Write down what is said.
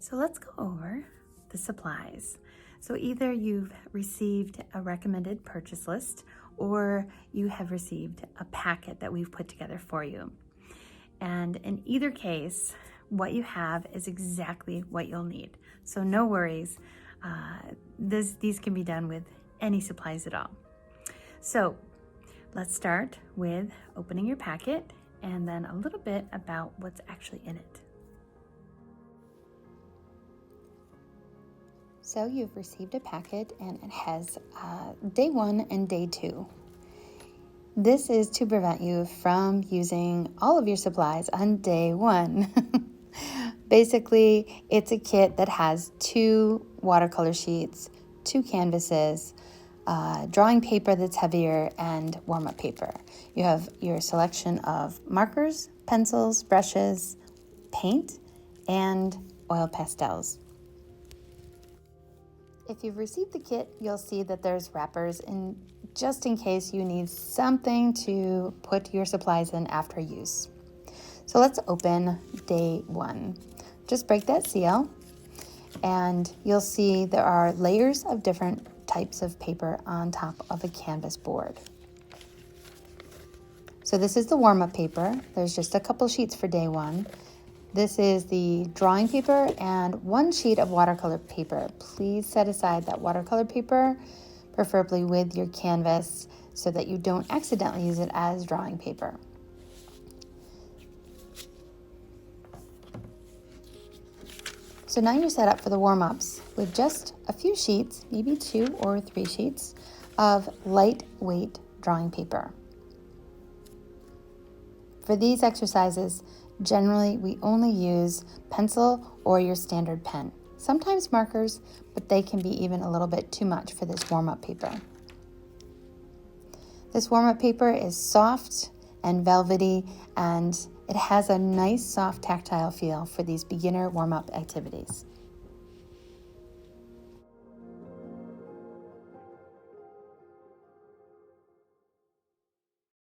So let's go over the supplies. So either you've received a recommended purchase list or you have received a packet that we've put together for you. And in either case, what you have is exactly what you'll need. So no worries, these can be done with any supplies at all. So let's start with opening your packet and then a little bit about what's actually in it. So you've received a packet and it has day 1 and day 2. This is to prevent you from using all of your supplies on day 1. Basically, it's a kit that has 2 watercolor sheets, 2 canvases, drawing paper that's heavier, and warm-up paper. You have your selection of markers, pencils, brushes, paint, and oil pastels. If you've received the kit, you'll see that there's wrappers in just in case you need something to put your supplies in after use. So let's open day 1. Just break that seal and you'll see there are layers of different types of paper on top of a canvas board. So this is the warm-up paper. There's just a couple sheets for day 1. This is the drawing paper and 1 sheet of watercolor paper. Please set aside that watercolor paper, preferably with your canvas, so that you don't accidentally use it as drawing paper. So now you're set up for the warm-ups with just a few sheets, maybe 2 or 3 sheets, of lightweight drawing paper. For these exercises, generally, we only use pencil or your standard pen. Sometimes markers, but they can be even a little bit too much for this warm-up paper. This warm-up paper is soft and velvety, and it has a nice soft tactile feel for these beginner warm-up activities.